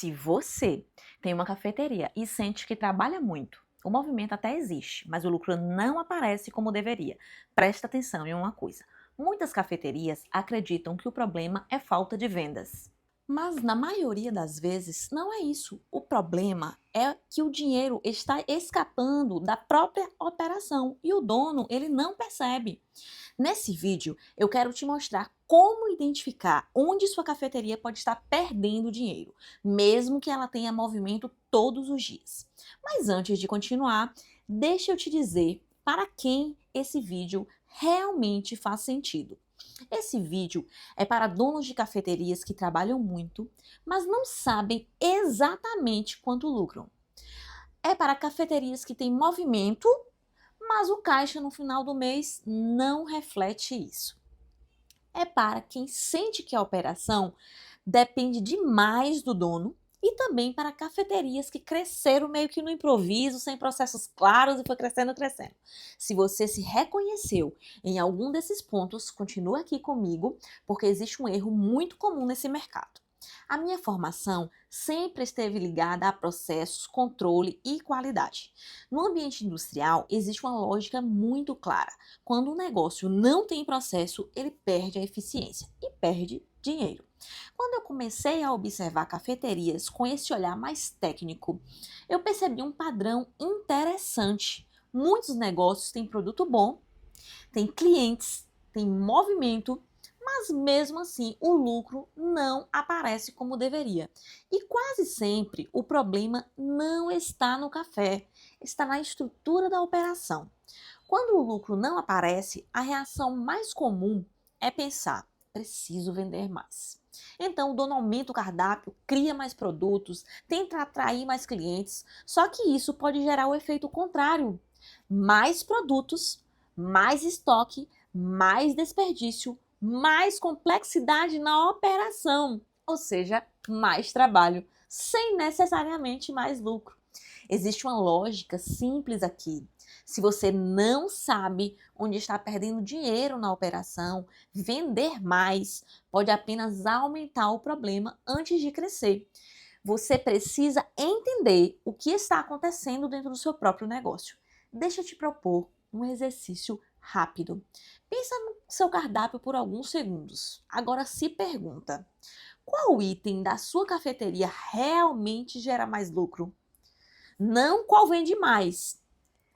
Se você tem uma cafeteria e sente que trabalha muito, o movimento até existe, mas o lucro não aparece como deveria. Presta atenção em uma coisa. Muitas cafeterias acreditam que o problema é falta de vendas. Mas na maioria das vezes não é isso. O problema é que o dinheiro está escapando da própria operação e o dono, ele não percebe. Nesse vídeo, eu quero te mostrar como identificar onde sua cafeteria pode estar perdendo dinheiro, mesmo que ela tenha movimento todos os dias. Mas antes de continuar, deixa eu te dizer para quem esse vídeo realmente faz sentido. Esse vídeo é para donos de cafeterias que trabalham muito, mas não sabem exatamente quanto lucram. É para cafeterias que têm movimento, mas o caixa no final do mês não reflete isso. É para quem sente que a operação depende demais do dono e também para cafeterias que cresceram meio que no improviso, sem processos claros e foi crescendo, crescendo. Se você se reconheceu em algum desses pontos, continua aqui comigo, porque existe um erro muito comum nesse mercado. A minha formação sempre esteve ligada a processos, controle e qualidade. No ambiente industrial, existe uma lógica muito clara. Quando um negócio não tem processo, ele perde a eficiência e perde dinheiro. Quando eu comecei a observar cafeterias com esse olhar mais técnico, eu percebi um padrão interessante. Muitos negócios têm produto bom, têm clientes, têm movimento, mas mesmo assim o lucro não aparece como deveria. E quase sempre o problema não está no café, está na estrutura da operação. Quando o lucro não aparece, a reação mais comum é pensar: preciso vender mais. Então o dono aumenta o cardápio, cria mais produtos, tenta atrair mais clientes, só que isso pode gerar o efeito contrário: mais produtos, mais estoque, mais desperdício, mais complexidade na operação, ou seja, mais trabalho, sem necessariamente mais lucro. Existe uma lógica simples aqui. Se você não sabe onde está perdendo dinheiro na operação, vender mais pode apenas aumentar o problema antes de crescer. Você precisa entender o que está acontecendo dentro do seu próprio negócio. Deixa eu te propor um exercício rápido. Pensa no seu cardápio por alguns segundos. Agora se pergunta: qual item da sua cafeteria realmente gera mais lucro? Não qual vende mais.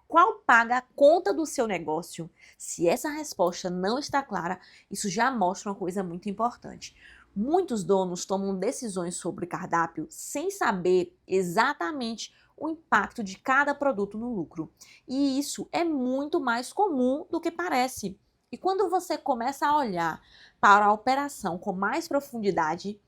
Qual paga a conta do seu negócio? Se essa resposta não está clara, isso já mostra uma coisa muito importante. Muitos donos tomam decisões sobre cardápio sem saber exatamente o impacto de cada produto no lucro. E isso é muito mais comum do que parece. E quando você começa a olhar para a operação com mais profundidade,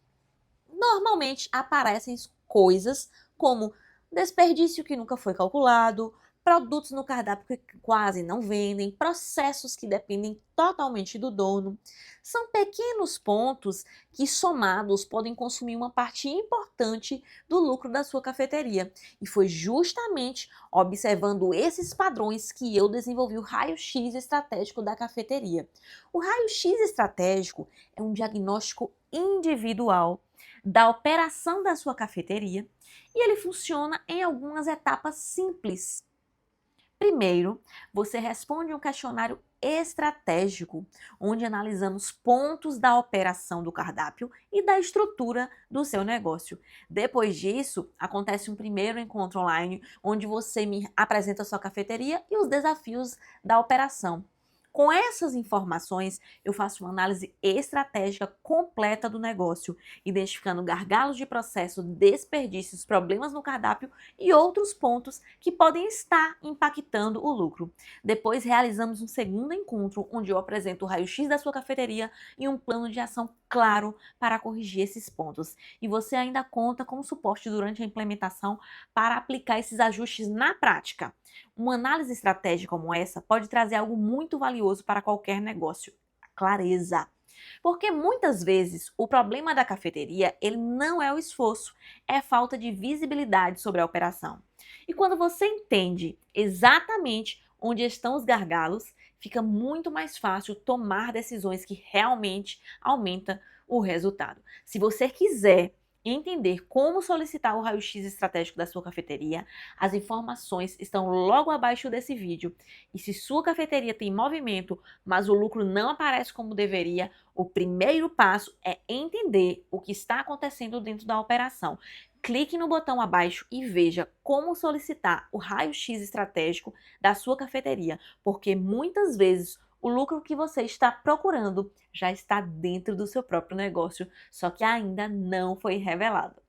normalmente aparecem coisas como desperdício que nunca foi calculado, produtos no cardápio que quase não vendem, processos que dependem totalmente do dono. São pequenos pontos que, somados, podem consumir uma parte importante do lucro da sua cafeteria. E foi justamente observando esses padrões que eu desenvolvi o raio-x estratégico da cafeteria. O raio-x estratégico é um diagnóstico individual da operação da sua cafeteria e ele funciona em algumas etapas simples. Primeiro, você responde um questionário estratégico, onde analisamos pontos da operação do cardápio e da estrutura do seu negócio. Depois disso, acontece um primeiro encontro online, onde você me apresenta a sua cafeteria e os desafios da operação. Com essas informações, eu faço uma análise estratégica completa do negócio, identificando gargalos de processo, desperdícios, problemas no cardápio e outros pontos que podem estar impactando o lucro. Depois, realizamos um segundo encontro, onde eu apresento o raio-x da sua cafeteria e um plano de ação claro para corrigir esses pontos. E você ainda conta com suporte durante a implementação para aplicar esses ajustes na prática. Uma análise estratégica como essa pode trazer algo muito valioso para qualquer negócio: clareza. Porque muitas vezes o problema da cafeteria, ele não é o esforço, é falta de visibilidade sobre a operação. E quando você entende exatamente onde estão os gargalos, fica muito mais fácil tomar decisões que realmente aumentam o resultado. Se você quiser entender como solicitar o raio-x estratégico da sua cafeteria, as informações estão logo abaixo desse vídeo. E se sua cafeteria tem movimento, mas o lucro não aparece como deveria, o primeiro passo é entender o que está acontecendo dentro da operação. Clique no botão abaixo e veja como solicitar o raio-x estratégico da sua cafeteria, porque muitas vezes o lucro que você está procurando já está dentro do seu próprio negócio, só que ainda não foi revelado.